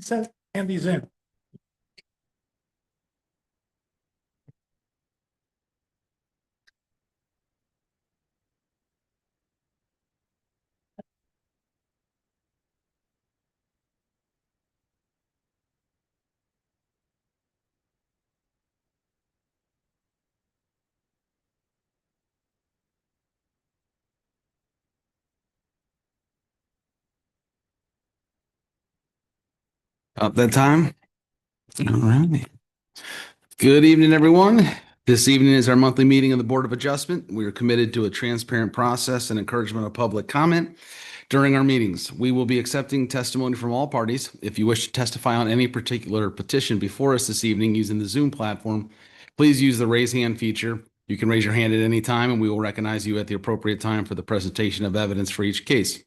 Hand these in. About that time. All right. Good evening, everyone. This evening is our monthly meeting of the Board of Adjustment. We are committed to a transparent process and encouragement of public comment during our meetings. We will be accepting testimony from all parties. If you wish to testify on any particular petition before us this evening using the Zoom platform, please use the raise hand feature. You can raise your hand at any time and we will recognize you at the appropriate time for the presentation of evidence for each case.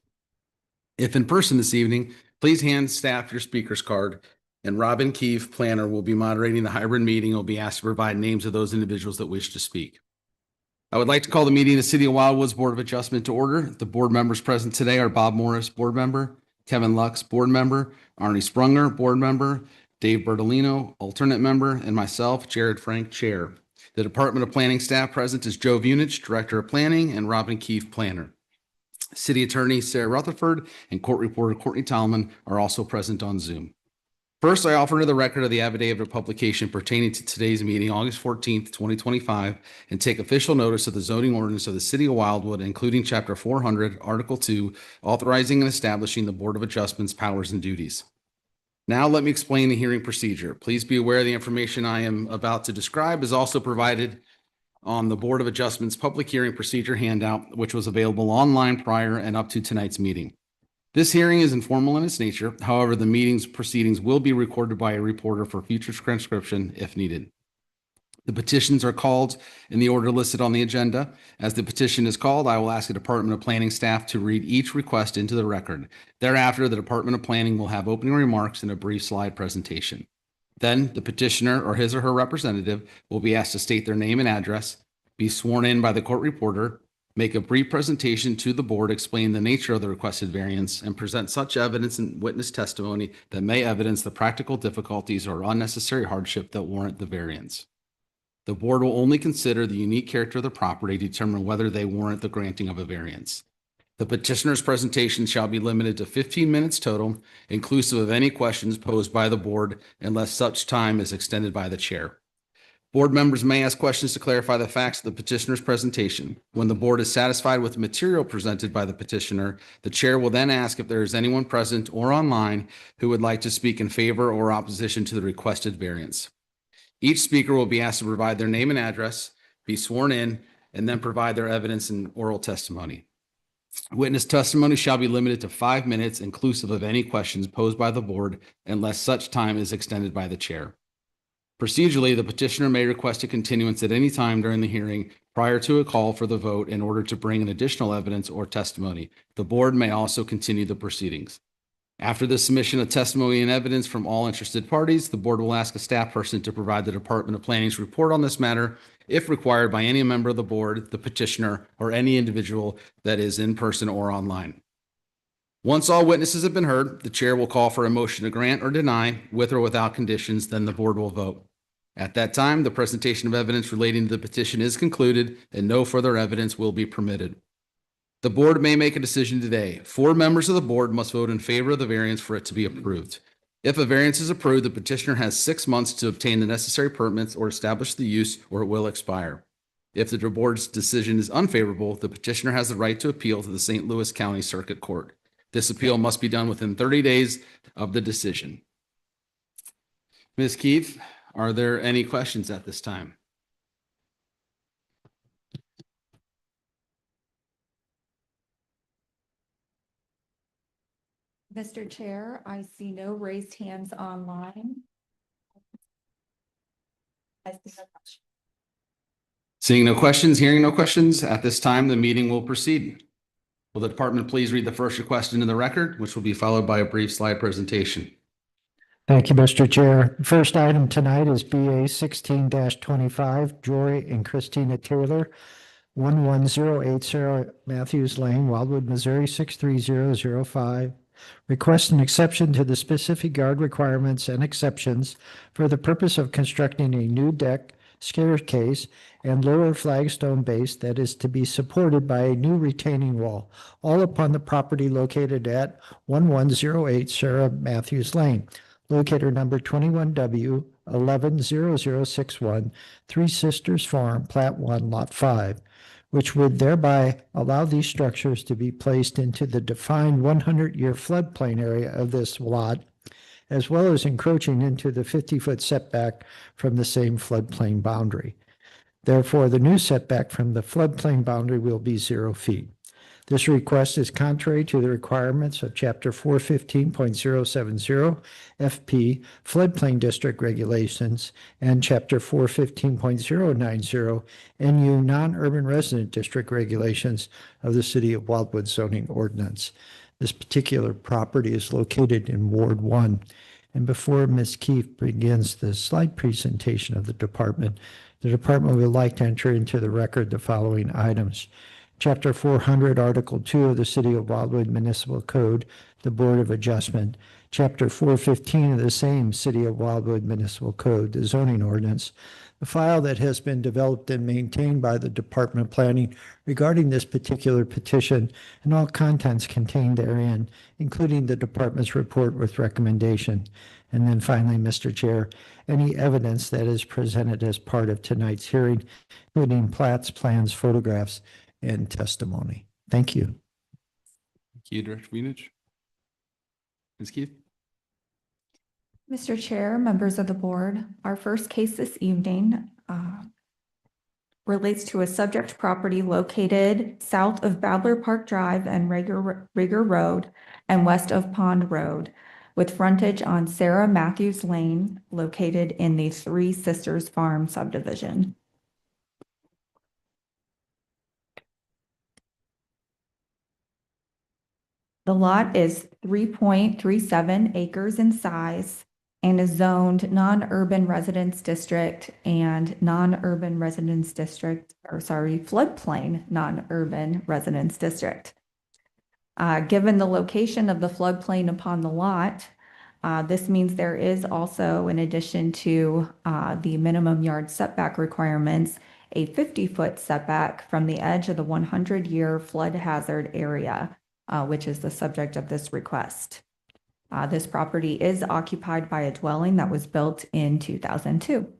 If in person this evening, please hand staff your speaker's card, and Robin Keefe, planner, will be moderating the hybrid meeting and will be asked to provide names of those individuals that wish to speak. I would like to call the meeting of the City of Wildwood's Board of Adjustment to order. The board members present today are Bob Morris, board member, Kevin Lux, board member, Arnie Sprunger, board member, Dave Bertolino, alternate member, and myself, Jared Frank, chair. The Department of Planning staff present is Joe Vunich, director of planning, and Robin Keefe, planner. City Attorney Sarah Rutherford and Court Reporter Courtney Tallman are also present on Zoom. First, I offer to the record of the affidavit of publication pertaining to today's meeting, August 14th, 2025, and take official notice of the zoning ordinance of the City of Wildwood, including Chapter 400, Article 2, authorizing and establishing the Board of Adjustment's powers and duties. Now, let me explain the hearing procedure. Please be aware the information I am about to describe is also provided on the Board of Adjustment's public hearing procedure handout, which was available online prior and up to tonight's meeting. This hearing is informal in its nature. However, the meeting's proceedings will be recorded by a reporter for future transcription if needed. The petitions are called in the order listed on the agenda. As the petition is called, I will ask the Department of Planning staff to read each request into the record. Thereafter, the Department of Planning will have opening remarks and a brief slide presentation. Then the petitioner or his or her representative will be asked to state their name and address, be sworn in by the court reporter, make a brief presentation to the board, explain the nature of the requested variance, and present such evidence and witness testimony that may evidence the practical difficulties or unnecessary hardship that warrant the variance. The board will only consider the unique character of the property to determine whether they warrant the granting of a variance. The petitioner's presentation shall be limited to 15 minutes total, inclusive of any questions posed by the board, unless such time is extended by the chair. Board members may ask questions to clarify the facts of the petitioner's presentation. When the board is satisfied with the material presented by the petitioner, the chair will then ask if there is anyone present or online who would like to speak in favor or opposition to the requested variance. Each speaker will be asked to provide their name and address, be sworn in, and then provide their evidence and oral testimony. Witness testimony shall be limited to 5 minutes, inclusive of any questions posed by the board, unless such time is extended by the chair. Procedurally, the petitioner may request a continuance at any time during the hearing prior to a call for the vote in order to bring in additional evidence or testimony. The board may also continue the proceedings. After the submission of testimony and evidence from all interested parties, the board will ask a staff person to provide the Department of Planning's report on this matter if required by any member of the board, the petitioner, or any individual that is in person or online. Once all witnesses have been heard, the chair will call for a motion to grant or deny with or without conditions, then the board will vote. At that time, the presentation of evidence relating to the petition is concluded and no further evidence will be permitted. The board may make a decision today. 4 members of the board must vote in favor of the variance for it to be approved. If a variance is approved, the petitioner has 6 months to obtain the necessary permits or establish the use, or it will expire. If the board's decision is unfavorable, the petitioner has the right to appeal to the St. Louis County Circuit Court. This appeal must be done within 30 days of the decision. Ms. Keefe, are there any questions at this time? Mr. Chair, I see no raised hands online. I see no questions. Seeing no questions, hearing no questions, at this time, the meeting will proceed. Will the department please read the first request into the record, which will be followed by a brief slide presentation. Thank you, Mr. Chair. First item tonight is BA 16-25, Jory and Christina Taylor, 11080 Matthews Lane, Wildwood, Missouri 63005. Request an exception to the specific yard requirements and exceptions for the purpose of constructing a new deck, staircase, and lower flagstone base that is to be supported by a new retaining wall, all upon the property located at 1108 Sarah Matthews Lane, locator number 21W 110061, Three Sisters Farm, Plat 1, Lot 5, which would thereby allow these structures to be placed into the defined 100-year floodplain area of this lot, as well as encroaching into the 50-foot setback from the same floodplain boundary. Therefore, the new setback from the floodplain boundary will be 0 feet. This request is contrary to the requirements of Chapter 415.070 FP Floodplain District Regulations and Chapter 415.090 NU Non-Urban Resident District Regulations of the City of Wildwood Zoning Ordinance. This particular property is located in Ward 1. And before Ms. Keefe begins the slide presentation of the department would like to enter into the record the following items. Chapter 400, Article 2 of the City of Wildwood Municipal Code, the Board of Adjustment. Chapter 415 of the same City of Wildwood Municipal Code, the zoning ordinance. The file that has been developed and maintained by the Department of Planning regarding this particular petition and all contents contained therein, including the department's report with recommendation. And then finally, Mr. Chair, any evidence that is presented as part of tonight's hearing, including plats, plans, photographs, and testimony. Thank you. Thank you, Director Venich. Ms. Keith? Mr. Chair, members of the board, our first case this evening relates to a subject property located south of Babler Park Drive and Rigger Road and west of Pond Road, with frontage on Sarah Matthews Lane, located in the Three Sisters Farm subdivision. The lot is 3.37 acres in size and is zoned non-urban residence district and non-urban residence district, floodplain non-urban residence district. Given the location of the floodplain upon the lot, this means there is also, in addition to the minimum yard setback requirements, a 50-foot setback from the edge of the 100-year flood hazard area, which is the subject of this request. This property is occupied by a dwelling that was built in 2002.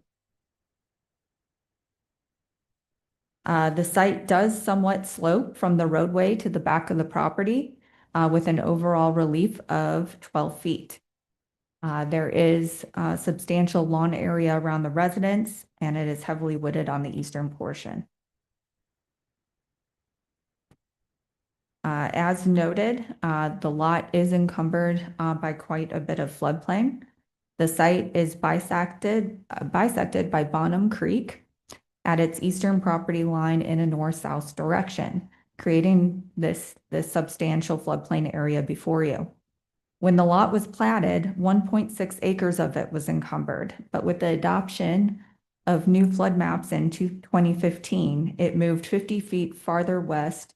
The site does somewhat slope from the roadway to the back of the property with an overall relief of 12 feet. There is substantial lawn area around the residence, and it is heavily wooded on the eastern portion. As noted, the lot is encumbered by quite a bit of floodplain. The site is bisected by Bonham Creek at its eastern property line in a north-south direction, creating this substantial floodplain area before you. When the lot was platted, 1.6 acres of it was encumbered, but with the adoption of new flood maps in 2015, it moved 50 feet farther west,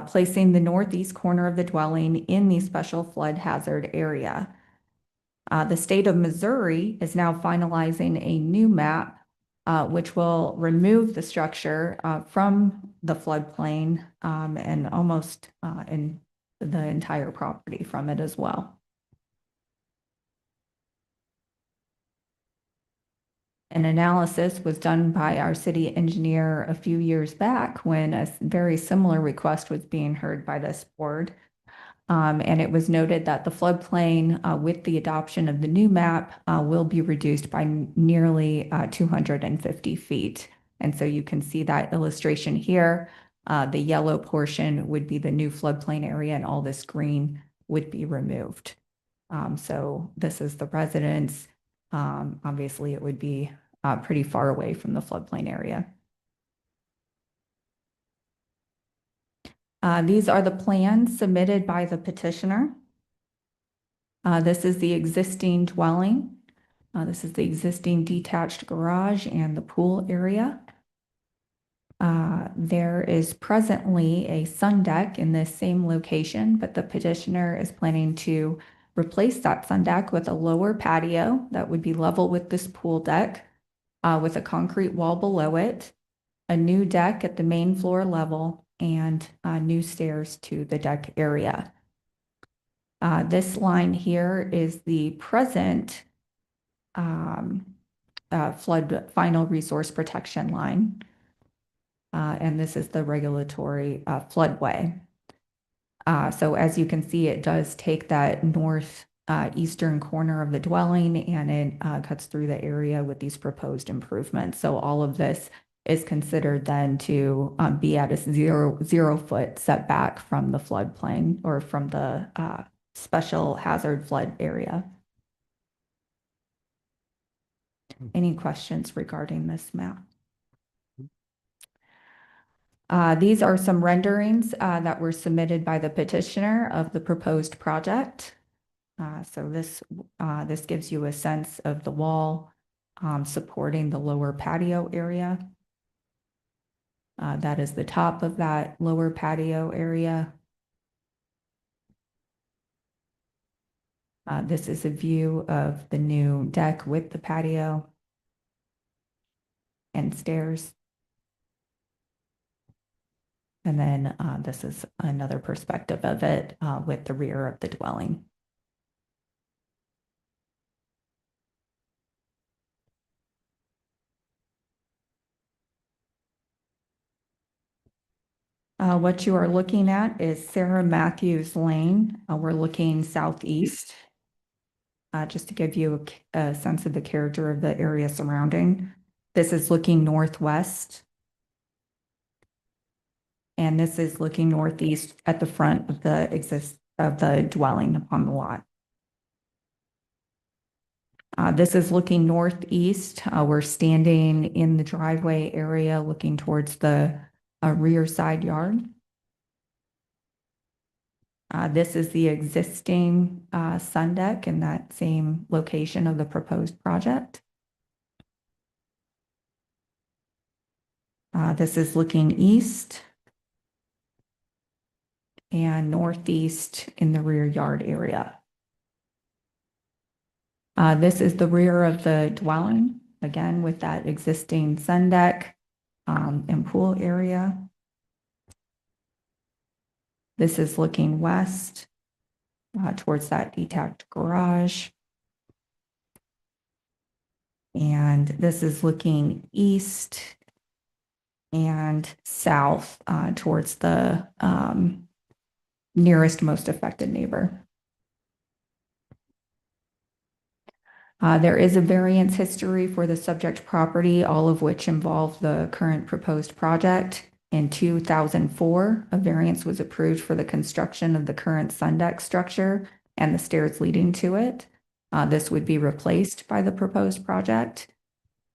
placing the northeast corner of the dwelling in the special flood hazard area. The state of Missouri is now finalizing a new map, which will remove the structure from the floodplain and almost in the entire property from it as well. An analysis was done by our city engineer a few years back when a very similar request was being heard by this board. And it was noted that the floodplain with the adoption of the new map will be reduced by nearly 250 feet. And so you can see that illustration here. The yellow portion would be the new floodplain area, and all this green would be removed. So this is the residence. Obviously, it would be pretty far away from the floodplain area. These are the plans submitted by the petitioner. This is the existing dwelling. This is the existing detached garage and the pool area. There is presently a sun deck in this same location, but the petitioner is planning to replace that sun deck with a lower patio that would be level with this pool deck, with a concrete wall below it, a new deck at the main floor level, and new stairs to the deck area. This line here is the present flood final resource protection line. And this is the regulatory floodway. So as you can see, it does take that north eastern corner of the dwelling, and it cuts through the area with these proposed improvements. So all of this is considered then to be at a 0 foot setback from the floodplain or from the special hazard flood area. Any questions regarding this map? These are some renderings that were submitted by the petitioner of the proposed project. So this gives you a sense of the wall supporting the lower patio area. That is the top of that lower patio area. This is a view of the new deck with the patio and stairs. And then this is another perspective of it with the rear of the dwelling. What you are looking at is Sarah Matthews Lane. We're looking southeast, just to give you a sense of the character of the area surrounding. This is looking northwest. And this is looking northeast at the front of the dwelling upon the lot. This is looking northeast. We're standing in the driveway area looking towards the rear side yard. This is the existing sun deck in that same location of the proposed project. This is looking east and northeast in the rear yard area. This is the rear of the dwelling, again, with that existing sun deck and pool area. This is looking west towards that detached garage. And this is looking east and south towards the nearest most affected neighbor. There is a variance history for the subject property, all of which involve the current proposed project. In 2004, a variance was approved for the construction of the current sun deck structure and the stairs leading to it. This would be replaced by the proposed project.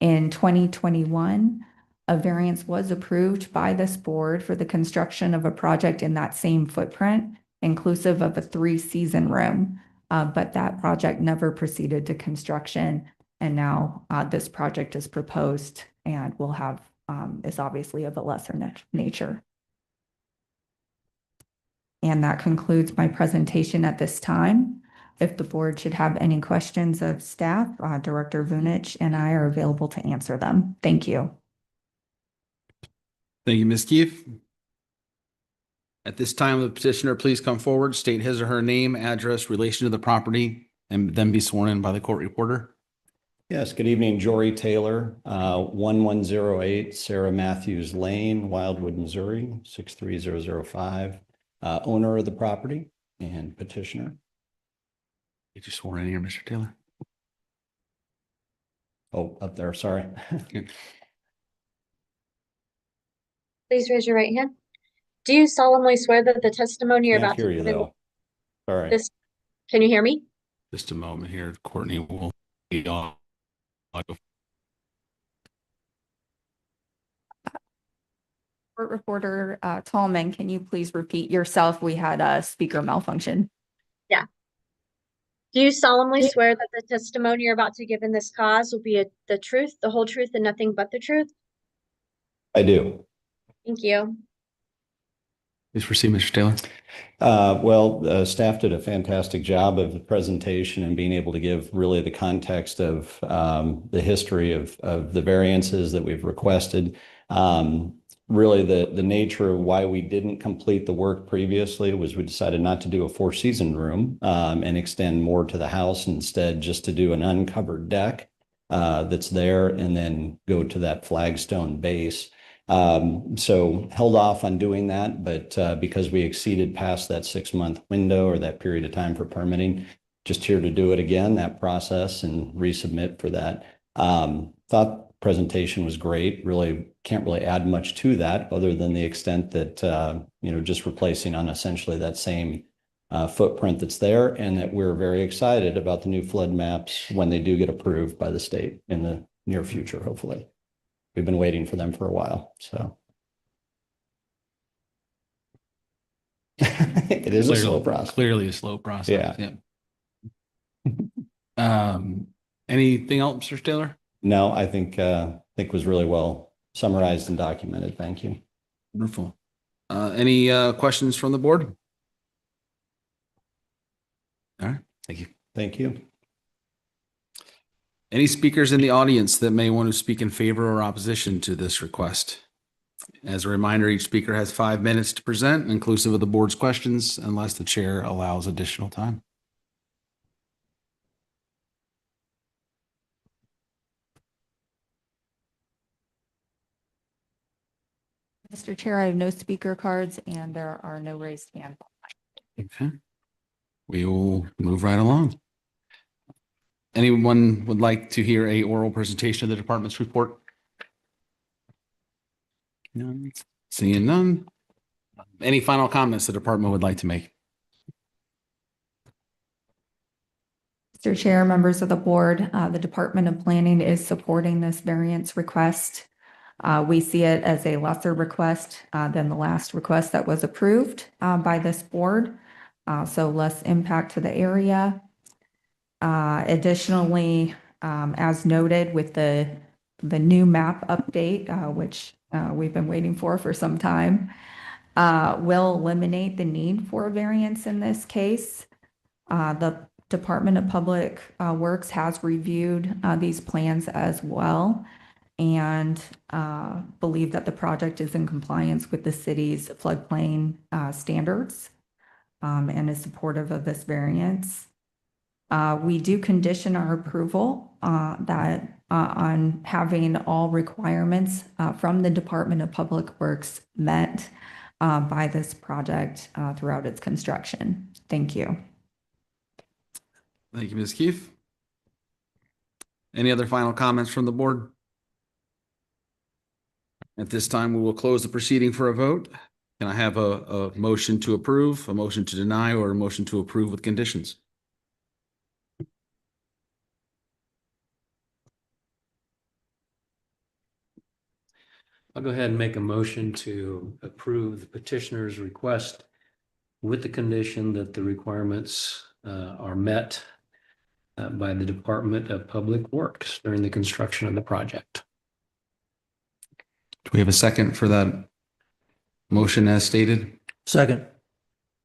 In 2021, a variance was approved by this board for the construction of a project in that same footprint, inclusive of a 3-season room. But that project never proceeded to construction. And now this project is proposed and will have, is obviously of a lesser nature. And that concludes my presentation at this time. If the board should have any questions of staff, Director Vunich and I are available to answer them. Thank you. Thank you, Ms. Keefe. At this time, the petitioner please come forward, state his or her name, address, relation to the property, and then be sworn in by the court reporter. Yes, good evening, Jory Taylor, 1108 Sarah Matthews Lane, Wildwood, Missouri, 63005. Owner of the property and petitioner. Get you sworn in here, Mr. Taylor. Oh, up there, sorry. Please raise your right hand. Do you solemnly swear that the testimony you're Can't about hear to you give in though. Sorry. this, can you hear me? Just a moment here. Courtney will be on. Court reporter Tallman, can you please repeat yourself? We had a speaker malfunction. Do you solemnly swear that the testimony you're about to give in this cause will be the truth, the whole truth, and nothing but the truth? I do. Thank you. Please proceed, Mr. Taylor. Staff did a fantastic job of the presentation and being able to give really the context of the history of the variances that we've requested. Really, the nature of why we didn't complete the work previously was we decided not to do a four-season room and extend more to the house, instead just to do an uncovered deck that's there and then go to that flagstone base. So held off on doing that, but because we exceeded past that 6-month window or that period of time for permitting, just here to do it again, that process, and resubmit for that. Thought presentation was great. Really can't really add much to that other than the extent that, just replacing on essentially that same footprint that's there, and that we're very excited about the new flood maps when they do get approved by the state in the near future, hopefully. We've been waiting for them for a while, so. It is a slow process. Clearly a slow process. Yeah. Anything else, Mr. Taylor? No, I think was really well summarized and documented. Thank you. Wonderful. Any questions from the board? All right, thank you. Thank you. Any speakers in the audience that may want to speak in favor or opposition to this request? As a reminder, each speaker has 5 minutes to present, inclusive of the board's questions, unless the chair allows additional time. Mr. Chair, I have no speaker cards and there are no raised hands. Okay. We will move right along. Anyone would like to hear a oral presentation of the department's report? None. Seeing none. Any final comments the department would like to make? Mr. Chair, members of the board, the Department of Planning is supporting this variance request. We see it as a lesser request than the last request that was approved by this board, so less impact to the area. Additionally, as noted with the new map update, which we've been waiting for some time, will eliminate the need for a variance in this case. The Department of Public Works has reviewed these plans as well and believe that the project is in compliance with the city's floodplain standards and is supportive of this variance. We do condition our approval on having all requirements from the Department of Public Works met by this project throughout its construction. Thank you. Thank you, Ms. Keefe. Any other final comments from the board? At this time, we will close the proceeding for a vote. Can I have a motion to approve, a motion to deny, or a motion to approve with conditions? I'll go ahead and make a motion to approve the petitioner's request with the condition that the requirements are met by the Department of Public Works during the construction of the project. Do we have a second for that motion as stated? Second.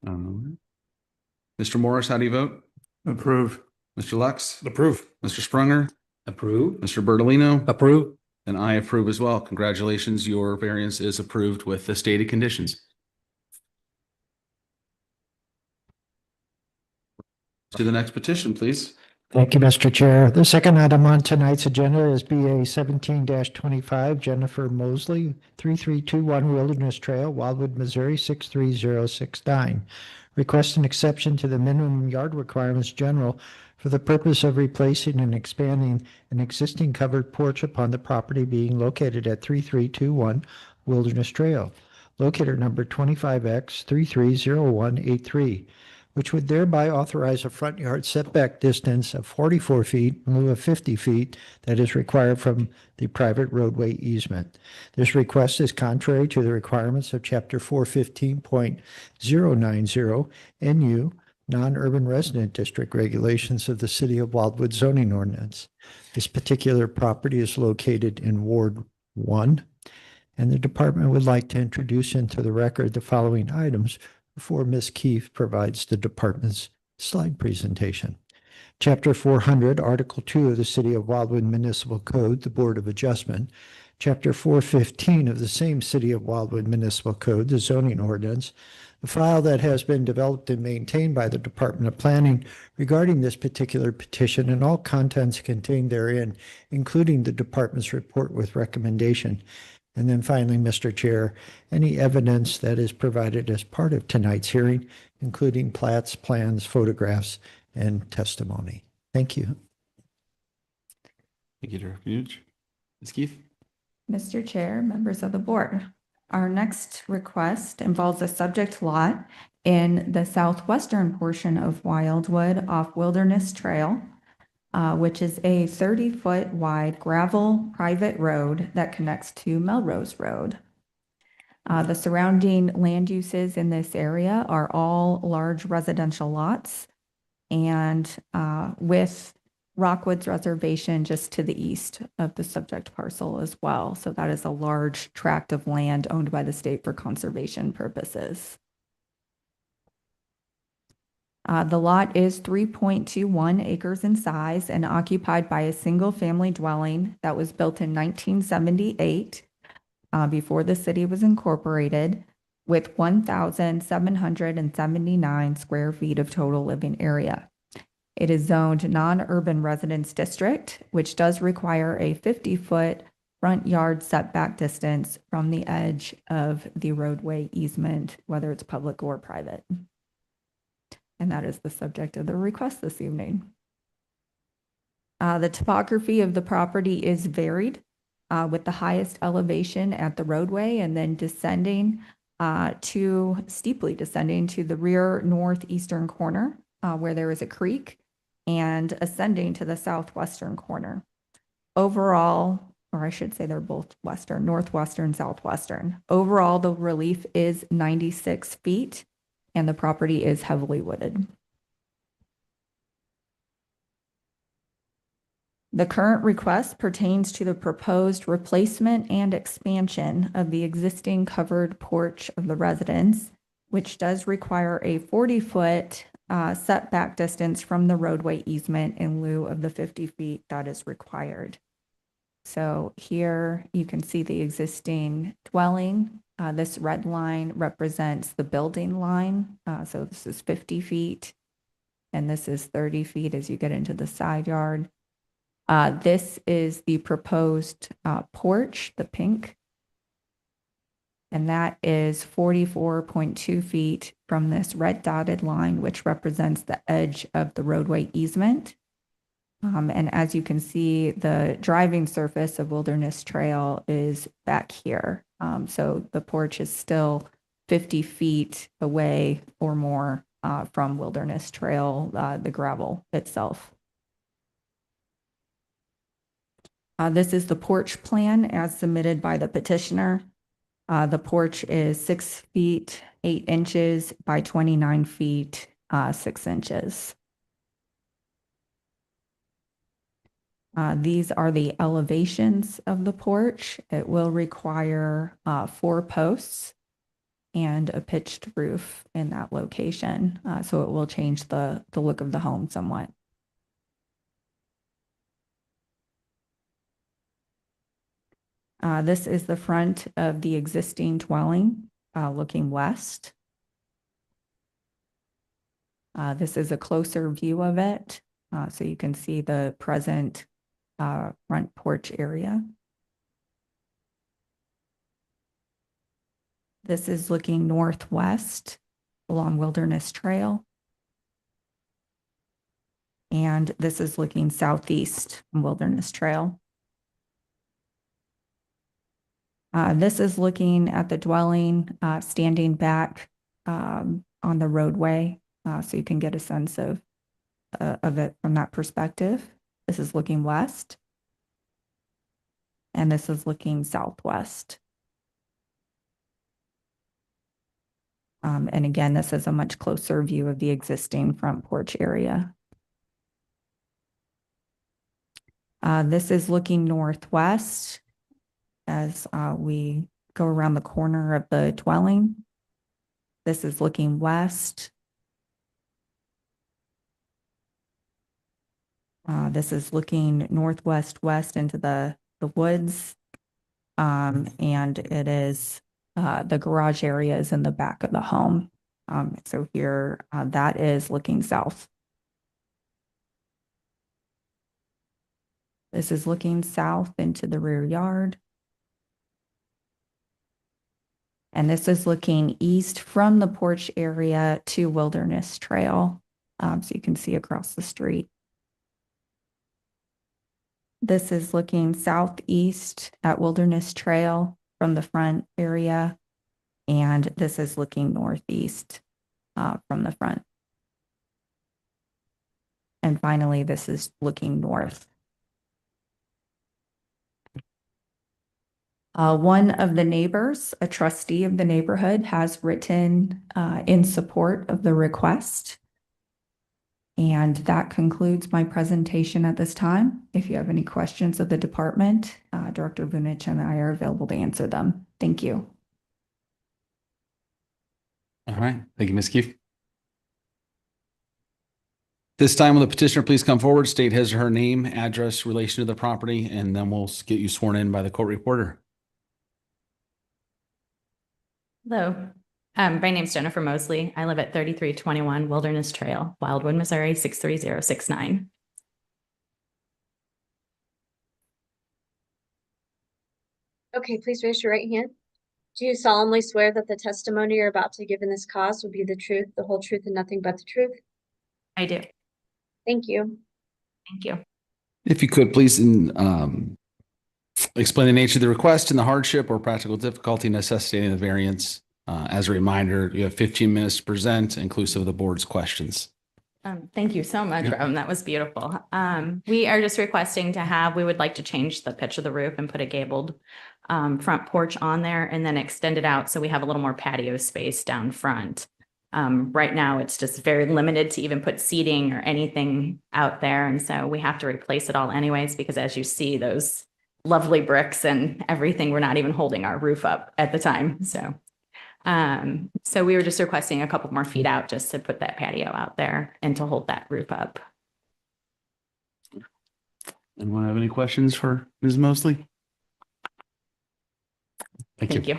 Mr. Morris, how do you vote? Approve. Mr. Lux? Approve. Mr. Sprunger? Approve. Mr. Bertolino? Approve. And I approve as well. Congratulations, your variance is approved with the stated conditions. To the next petition, please. Thank you, Mr. Chair. The second item on tonight's agenda is BA 17-25, Jennifer Mosley, 3321 Wilderness Trail, Wildwood, Missouri, 63069. Request an exception to the minimum yard requirements general for the purpose of replacing and expanding an existing covered porch upon the property being located at 3321 Wilderness Trail, locator number 25X330183. Which would thereby authorize a front yard setback distance of 44 feet in lieu of 50 feet that is required from the private roadway easement. This request is contrary to the requirements of Chapter 415.090 NU Non-Urban Resident District Regulations of the City of Wildwood Zoning Ordinance. This particular property is located in Ward 1. and the department would like to introduce into the record the following items before Ms. Keefe provides the department's slide presentation. Chapter 400, Article 2 of the City of Wildwood Municipal Code, the Board of Adjustment. Chapter 415 of the same City of Wildwood Municipal Code, the zoning ordinance. The file that has been developed and maintained by the Department of Planning regarding this particular petition and all contents contained therein, including the department's report with recommendation. And then finally, Mr. Chair, any evidence that is provided as part of tonight's hearing, including plats, plans, photographs, and testimony. Thank you. Thank you, Director Fuge. Ms. Keefe? Mr. Chair, members of the board, our next request involves a subject lot in the southwestern portion of Wildwood off Wilderness Trail, which is a 30-foot wide gravel private road that connects to Melrose Road. The surrounding land uses in this area are all large residential lots, and with Rockwood's reservation just to the east of the subject parcel as well. So that is a large tract of land owned by the state for conservation purposes. The lot is 3.21 acres in size and occupied by a single family dwelling that was built in 1978 before the city was incorporated, with 1,779 square feet of total living area. It is zoned non-urban residence district, which does require a 50-foot front yard setback distance from the edge of the roadway easement, whether it's public or private. And that is the subject of the request this evening. The topography of the property is varied, with the highest elevation at the roadway and then steeply descending to the rear northeastern corner, where there is a creek, and ascending to the southwestern corner. Overall, or I should say they're both western, northwestern, southwestern. Overall, the relief is 96 feet, and the property is heavily wooded. The current request pertains to the proposed replacement and expansion of the existing covered porch of the residence, which does require a 40-foot setback distance from the roadway easement in lieu of the 50 feet that is required. So here you can see the existing dwelling. This red line represents the building line. So this is 50 feet and this is 30 feet as you get into the side yard. This is the proposed porch, the pink. And that is 44.2 feet from this red dotted line, which represents the edge of the roadway easement. And as you can see, the driving surface of Wilderness Trail is back here. So the porch is still 50 feet away or more from Wilderness Trail, the gravel itself. This is the porch plan as submitted by the petitioner. The porch is 6 feet 8 inches by 29 feet 6 inches. These are the elevations of the porch. It will require 4 posts and a pitched roof in that location. So it will change the look of the home somewhat. This is the front of the existing dwelling, looking west. This is a closer view of it, so you can see the present front porch area. This is looking northwest along Wilderness Trail. And this is looking southeast from Wilderness Trail. This is looking at the dwelling, standing back on the roadway, so you can get a sense of it from that perspective. This is looking west, and this is looking southwest. And again, this is a much closer view of the existing front porch area. This is looking northwest as we go around the corner of the dwelling. This is looking west. This is looking northwest west into the woods. And it is the garage area is in the back of the home. So here that is looking south. This is looking south into the rear yard. And this is looking east from the porch area to Wilderness Trail. So you can see across the street. This is looking southeast at Wilderness Trail from the front area. And this is looking northeast from the front. And finally, this is looking north. One of the neighbors, a trustee of the neighborhood, has written in support of the request. And that concludes my presentation at this time. If you have any questions of the department, Director Vunich and I are available to answer them. Thank you. All right. Thank you, Ms. Keefe. This time, will the petitioner please come forward, state his or her name, address, relation to the property, and then we'll get you sworn in by the court reporter. Hello, my name's Jennifer Mosley. I live at 3321 Wilderness Trail, Wildwood, Missouri, 63069. Okay, please raise your right hand. Do you solemnly swear that the testimony you're about to give in this cause will be the truth, the whole truth, and nothing but the truth? I do. Thank you. Thank you. If you could, please explain the nature of the request and the hardship or practical difficulty necessitating the variance. As a reminder, you have 15 minutes to present, inclusive of the board's questions. Thank you so much, Yeah. Robin. That was beautiful. We are just requesting we would like to change the pitch of the roof and put a gabled front porch on there and then extend it out so we have a little more patio space down front. Right now, it's just very limited to even put seating or anything out there. And so we have to replace it all anyways, because as you see, those lovely bricks and everything, we're not even holding our roof up at the time. So we were just requesting a couple more feet out just to put that patio out there and to hold that roof up. Anyone have any questions for Ms. Mosley? Thank you.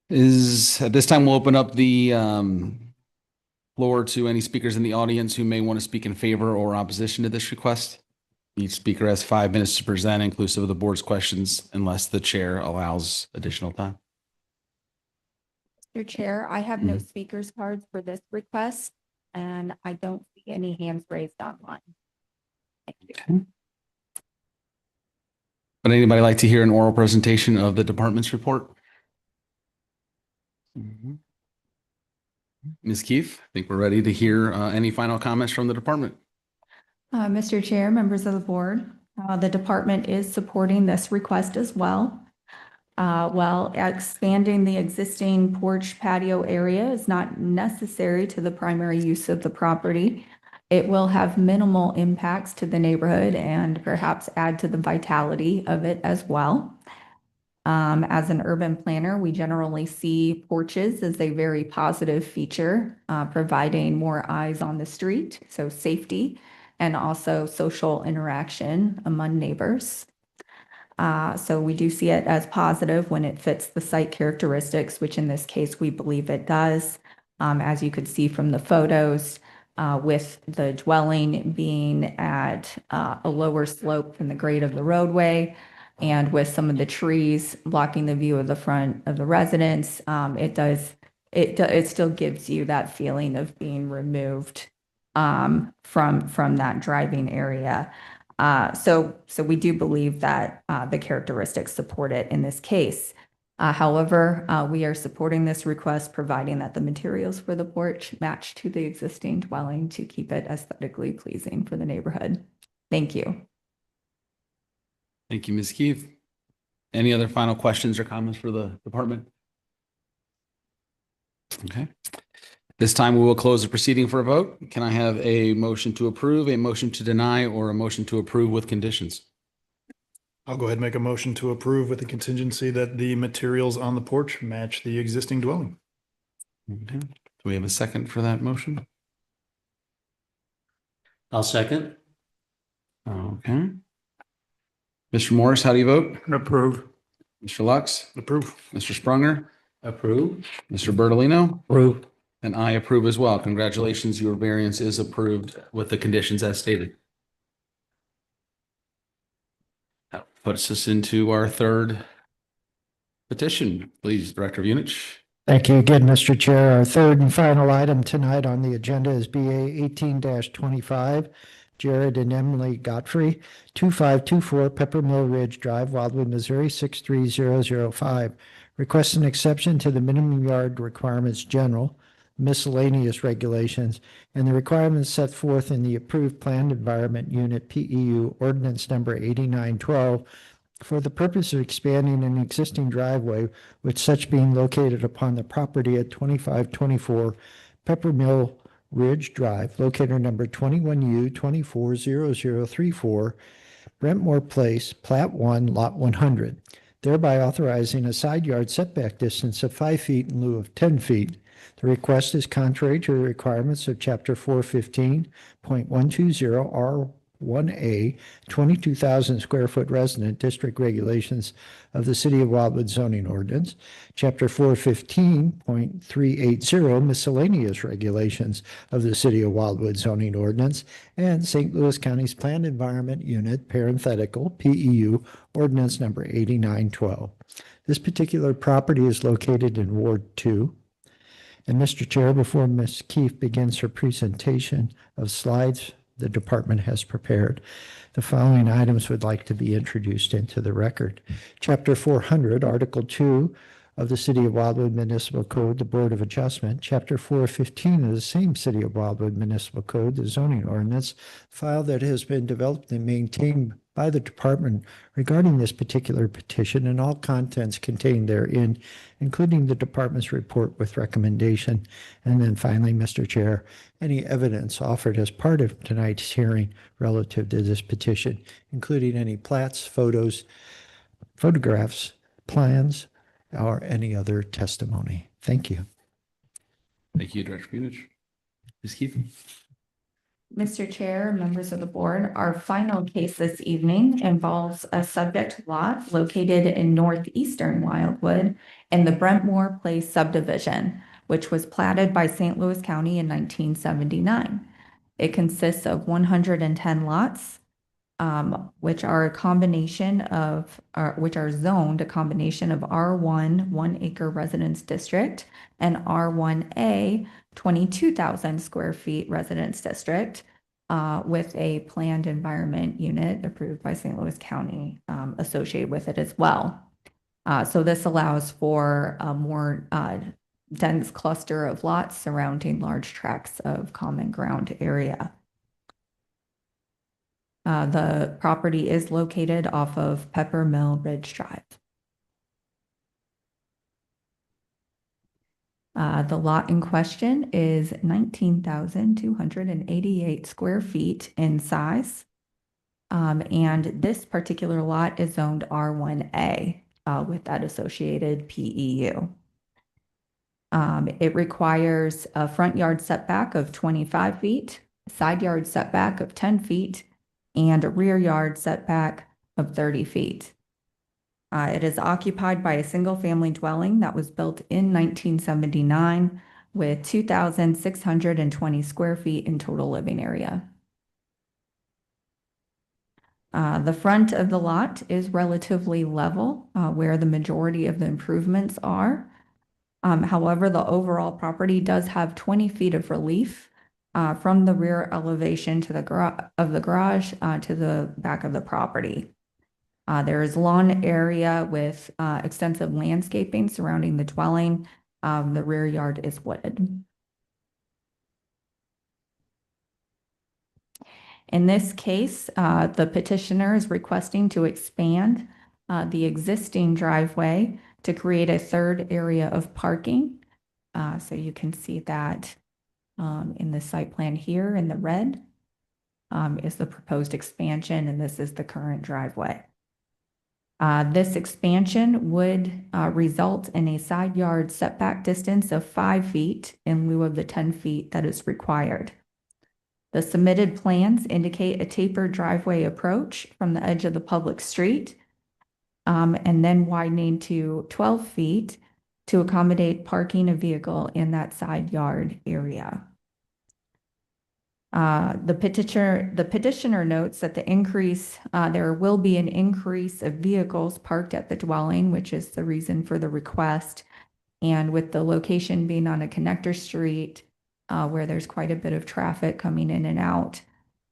At this time, we'll open up the floor to any speakers in the audience who may want to speak in favor or opposition to this request. Each speaker has 5 minutes to present, inclusive of the board's questions, unless the chair allows additional time. Mr. Chair, I have no speakers cards for this request, and I don't see any hands raised online. Thank you. Okay. Would anybody like to hear an oral presentation of the department's report? Ms. Keefe, I think we're ready to hear any final comments from the department. Mr. Chair, members of the board, the department is supporting this request as well. While expanding the existing porch patio area is not necessary to the primary use of the property, it will have minimal impacts to the neighborhood and perhaps add to the vitality of it as well. As an urban planner, we generally see porches as a very positive feature, providing more eyes on the street, so safety, and also social interaction among neighbors. So we do see it as positive when it fits the site characteristics, which in this case, we believe it does. As you could see from the photos, with the dwelling being at a lower slope than the grade of the roadway, and with some of the trees blocking the view of the front of the residence, it still gives you that feeling of being removed from that driving area. So we do believe that the characteristics support it in this case. However, we are supporting this request, providing that the materials for the porch match to the existing dwelling to keep it aesthetically pleasing for the neighborhood. Thank you. Thank you, Ms. Keefe. Any other final questions or comments for the department? Okay. This time we will close the proceeding for a vote. Can I have a motion to approve, a motion to deny, or a motion to approve with conditions? I'll go ahead and make a motion to approve with the contingency that the materials on the porch match the existing dwelling. Okay. Do we have a second for that motion? I'll second. Okay. Mr. Morris, how do you vote? Approve. Mr. Lux, Approve. Mr. Sprunger, Approve. Mr. Bertolino? Approve. And I approve as well. Congratulations, your variance is approved with the conditions as stated. That puts us into our third petition. Please, Director Vunich. Thank you again, Mr. Chair. Our third and final item tonight on the agenda is BA 18-25, Jared and Emily Godfrey, 2524 Pepper Mill Ridge Drive, Wildwood, Missouri, 63005. Request an exception to the minimum yard requirements general, miscellaneous regulations, and the requirements set forth in the approved planned environment unit PEU ordinance number 8912 for the purpose of expanding an existing driveway, with such being located upon the property at 2524 Pepper Mill Ridge Drive, locator number 21U 240034, Brentmore Place, Plat 1, Lot 100, thereby authorizing a side yard setback distance of 5 feet in lieu of 10 feet. The request is contrary to the requirements of Chapter 415.120 R1A, 22,000 square foot resident district regulations of the City of Wildwood zoning ordinance, Chapter 415.380 miscellaneous regulations of the City of Wildwood zoning ordinance, and St. Louis County's Planned Environment Unit, parenthetical, PEU, ordinance number 8912. This particular property is located in Ward 2. And Mr. Chair, before Ms. Keefe begins her presentation of slides the department has prepared, the following items would like to be introduced into the record. Chapter 400, Article 2 of the City of Wildwood Municipal Code, the Board of Adjustment. Chapter 415 of the same City of Wildwood Municipal Code, the zoning ordinance, file that has been developed and maintained by the department regarding this particular petition, and all contents contained therein, including the department's report with recommendation. And then finally, Mr. Chair, any evidence offered as part of tonight's hearing relative to this petition, including any plats, photographs, plans, or any other testimony. Thank you. Thank you, Director Vunich. Ms. Keefe. Mr. Chair, members of the board, our final case this evening involves a subject lot located in northeastern Wildwood in the Brentmore Place subdivision, which was platted by St. Louis County in 1979. It consists of 110 lots, which are zoned a combination of R1 1 acre residence district and R1A 22,000 square feet residence district, with a planned environment unit approved by St. Louis County associated with it as well. So this allows for a more dense cluster of lots surrounding large tracts of common ground area. The property is located off of Pepper Mill Ridge Drive. The lot in question is 19,288 square feet in size. And this particular lot is zoned R1A with that associated PEU. It requires a front yard setback of 25 feet, side yard setback of 10 feet, and a rear yard setback of 30 feet. It is occupied by a single-family dwelling that was built in 1979 with 2,620 square feet in total living area. The front of the lot is relatively level, where the majority of the improvements are. However, the overall property does have 20 feet of relief from the rear elevation to the garage to the back of the property. There is lawn area with extensive landscaping surrounding the dwelling. The rear yard is wooded. In this case, the petitioner is requesting to expand the existing driveway to create a third area of parking. So you can see that in the site plan here in the red is the proposed expansion, and this is the current driveway. This expansion would result in a side yard setback distance of 5 feet in lieu of the 10 feet that is required. The submitted plans indicate a tapered driveway approach from the edge of the public street, and then widening to 12 feet to accommodate parking a vehicle in that side yard area. The petitioner notes that there will be an increase of vehicles parked at the dwelling, which is the reason for the request. And with the location being on a connector street, where there's quite a bit of traffic coming in and out,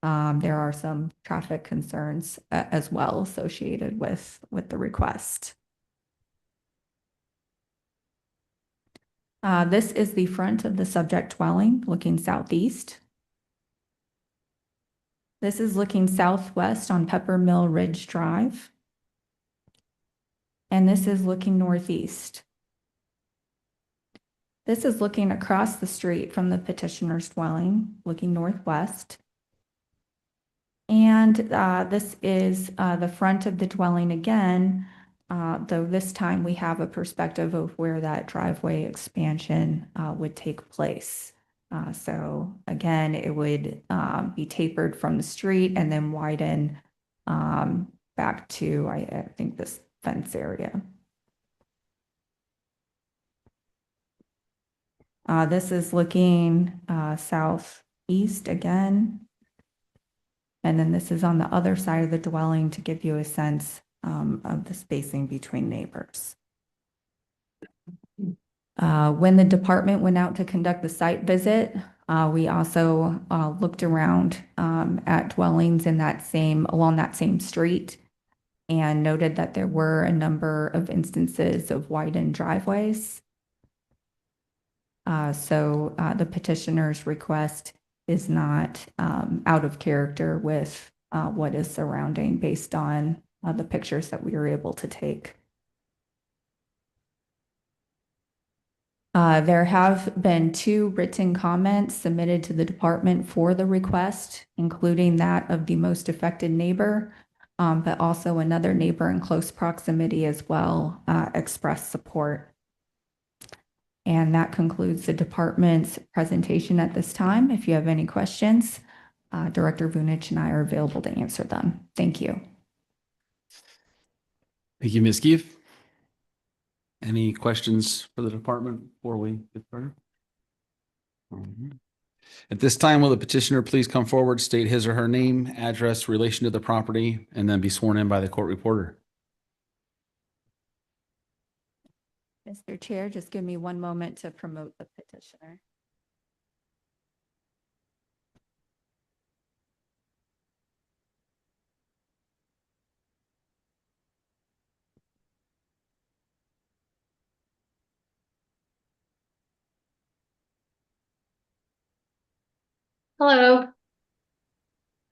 there are some traffic concerns as well associated with the request. This is the front of the subject dwelling, looking southeast. This is looking southwest on Pepper Mill Ridge Drive. And this is looking northeast. This is looking across the street from the petitioner's dwelling, looking northwest. And this is the front of the dwelling again, though this time we have a perspective of where that driveway expansion would take place. So again, it would be tapered from the street and then widen back to, I think, this fence area. This is looking southeast again. And then this is on the other side of the dwelling to give you a sense of the spacing between neighbors. When the department went out to conduct the site visit, we also looked around at dwellings in along that same street and noted that there were a number of instances of widened driveways. So the petitioner's request is not out of character with what is surrounding based on the pictures that we were able to take. There have been 2 written comments submitted to the department for the request, including that of the most affected neighbor, but also another neighbor in close proximity as well expressed support. And that concludes the department's presentation at this time. If you have any questions, Director Vunich and I are available to answer them. Thank you. Thank you, Ms. Keefe. Any questions for the department before we get started? At this time, will the petitioner please come forward, state his or her name, address, relation to the property, and then be sworn in by the court reporter? Mr. Chair, just give me one moment to promote the petitioner. Hello,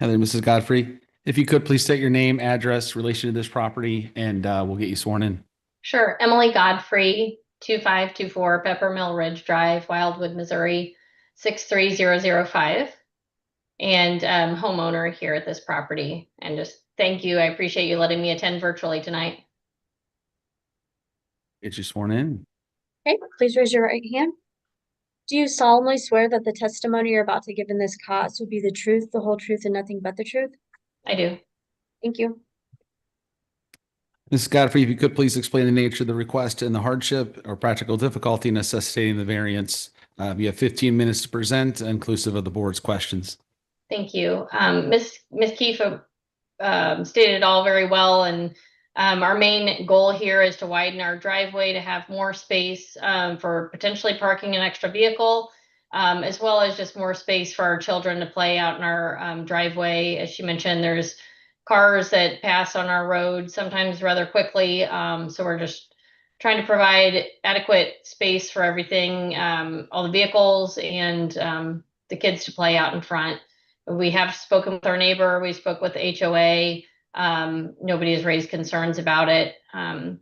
Heather, Mrs. Godfrey, if you could please state your name, address, relation to this property, and we'll get you sworn in. sure. Emily Godfrey, 2524 Pepper Mill Ridge Drive, Wildwood, Missouri, 63005. And homeowner here at this property. And just thank you. I appreciate you letting me attend virtually tonight. Get you sworn in. Okay, please raise your right hand. Do you solemnly swear that the testimony you're about to give in this cause will be the truth, the whole truth, and nothing but the truth? I do. Thank you. Mrs. Godfrey, if you could please explain the nature of the request and the hardship or practical difficulty necessitating the variance. You have 15 minutes to present, inclusive of the board's questions. Thank you. Ms. Keefe stated it all very well. And our main goal here is to widen our driveway to have more space for potentially parking an extra vehicle, as well as just more space for our children to play out in our driveway. As she mentioned, there's cars that pass on our road sometimes rather quickly. So we're just trying to provide adequate space for everything, all the vehicles and the kids to play out in front. We have spoken with our neighbor. We spoke with the HOA. Nobody has raised concerns about it. And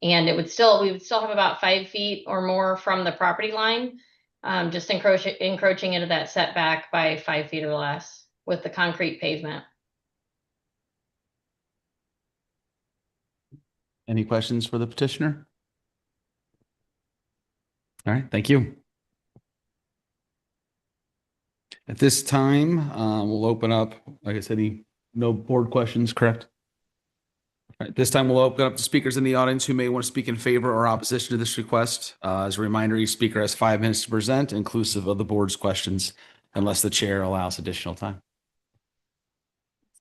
we would still have about 5 feet or more from the property line, just encroaching into that setback by 5 feet or less with the concrete pavement. Any questions for the petitioner? All right, thank you. At this time, we'll open up, like I said, no board questions, correct? All right, this time we'll open up to speakers in the audience who may want to speak in favor or opposition to this request. As a reminder, each speaker has 5 minutes to present, inclusive of the board's questions, unless the chair allows additional time.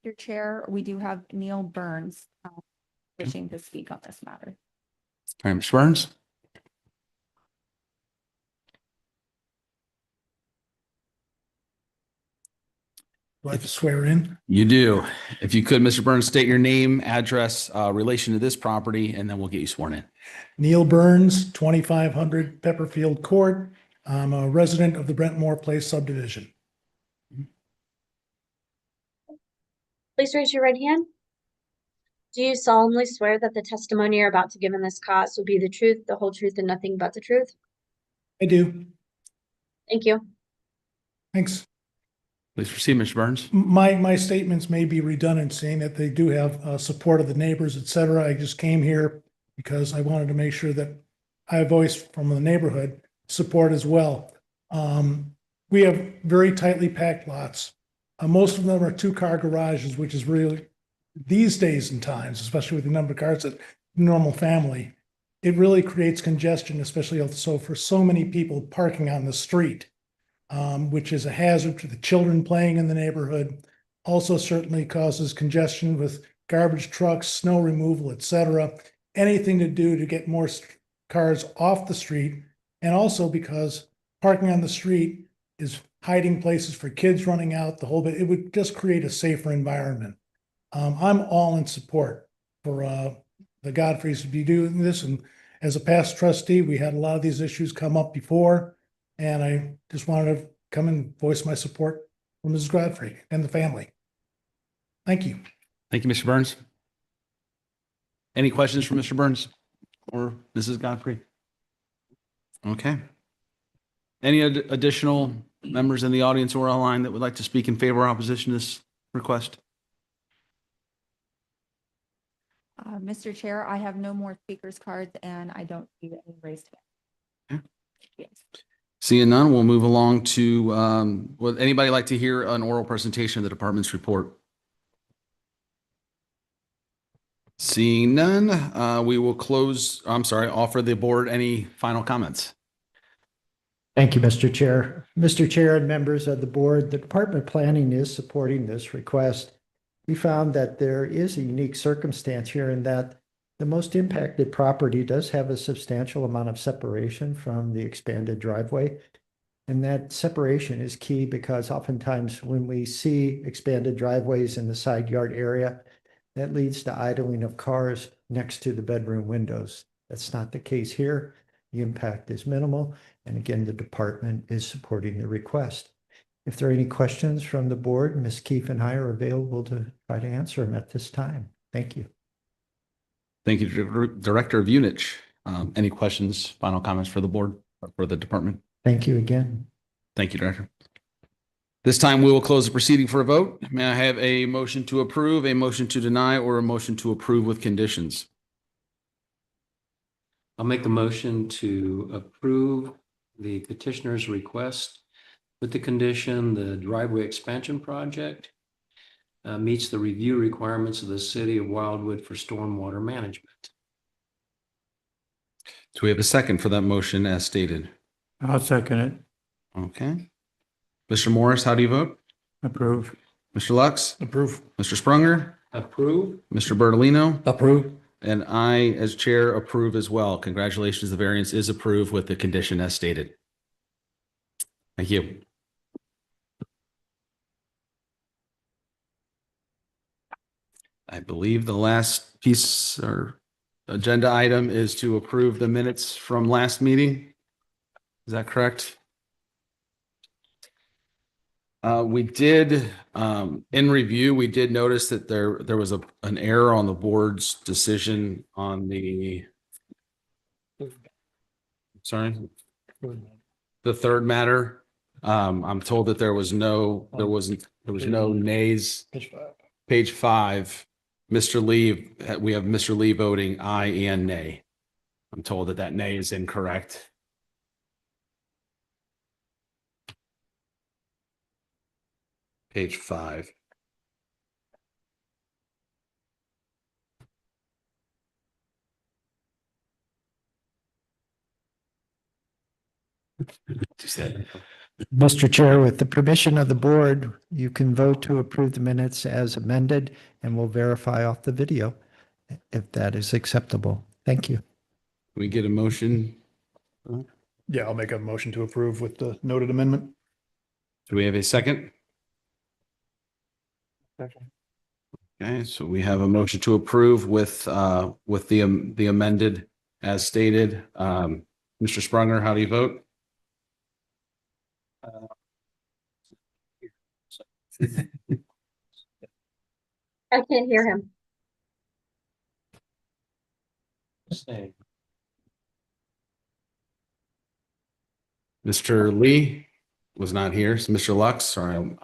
Mr. Chair, we do have Neil Burns wishing to speak on this matter. All right, Mr. Burns? Do I have to swear in? You do. If you could, Mr. Burns, state your name, address, relation to this property, and then we'll get you sworn in. Neil Burns, 2500 Pepperfield Court. I'm a resident of the Brentmore Place subdivision. Please raise your right hand. Do you solemnly swear that the testimony you're about to give in this cause will be the truth, the whole truth, and nothing but the truth? I do. Thank you. Thanks. Please proceed, Mr. Burns. My statements may be redundant, saying that they do have support of the neighbors, et cetera. I just came here because I wanted to make sure that I voiced from the neighborhood support as well. We have very tightly packed lots. Most of them are 2-car garages, which is really, these days and times, especially with the number of cars that normal family, it really creates congestion, especially also for so many people parking on the street. Which is a hazard to the children playing in the neighborhood. Also certainly causes congestion with garbage trucks, snow removal, et cetera. Anything to do to get more cars off the street. And also because parking on the street is hiding places for kids running out, the whole bit, it would just create a safer environment. I'm all in support for the Godfreys to be doing this. And as a past trustee, we had a lot of these issues come up before. And I just wanted to come and voice my support for Mrs. Godfrey and the family. Thank you. Thank you, Mr. Burns. Any questions for Mr. Burns or Mrs. Godfrey? Okay. Any additional members in the audience or online that would like to speak in favor or opposition to this request? Mr. Chair, I have no more speakers cards and I don't see any raised hands. Okay. Seeing none, we'll move along to, would anybody like to hear an oral presentation of the department's report? Seeing none, we will offer the board any final comments. Thank you, Mr. Chair. Mr. Chair and members of the board, the Department of Planning is supporting this request. We found that there is a unique circumstance here in that the most impacted property does have a substantial amount of separation from the expanded driveway. And that separation is key because oftentimes when we see expanded driveways in the side yard area, that leads to idling of cars next to the bedroom windows. That's not the case here. The impact is minimal. And again, the department is supporting the request. If there are any questions from the board, Ms. Keefe and I are available to try to answer them at this time. Thank you. Thank you, Director of UNICH. Any questions, final comments for the board or for the department? Thank you again. Thank you, Director. This time we will close the proceeding for a vote. May I have a motion to approve, a motion to deny, or a motion to approve with conditions? I'll make the motion to approve the petitioner's request with the condition the driveway expansion project meets the review requirements of the city of Wildwood for stormwater management. Do we have a second for that motion as stated? I'll second it. Okay. Mr. Morris, how do you vote? Approve. Mr. Lux? Approve. Mr. Sprunger? Approve. Mr. Bertolino? Approve. And I, as chair, approve as well. Congratulations, the variance is approved with the condition as stated. Thank you. I believe the last piece or agenda item is to approve the minutes from last meeting. Is that correct? We did, in review, we did notice that there was an error on the board's decision on the, the third matter. I'm told that there was no nays. Page 5. Mr. Lee, we have Mr. Lee voting aye and nay. I'm told that that nay is incorrect. Page 5. Mr. Chair, with the permission of the board, you can vote to approve the minutes as amended, and we'll verify off the video if that is acceptable. Thank you. Can we get a motion? Yeah, I'll make a motion to approve with the noted amendment. Do we have a second? Okay, so we have a motion to approve with the amended as stated. Mr. Sprunger, how do you vote? I can't hear him. Mr. Lee was not here, so Mr. Lux, sorry.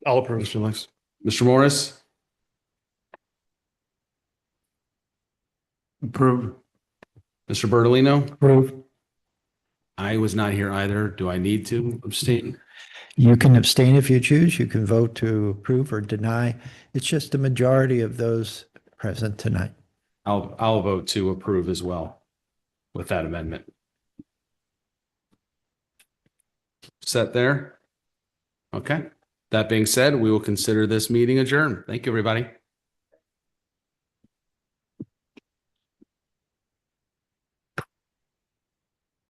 I'll approve. Mr. Lux. Mr. Morris? Approve. Mr. Bertolino? Approve. I was not here either. Do I need to abstain? You can abstain if you choose. You can vote to approve or deny. It's just the majority of those present tonight. I'll vote to approve as well with that amendment. Set there? Okay. That being said, we will consider this meeting adjourned. Thank you, everybody.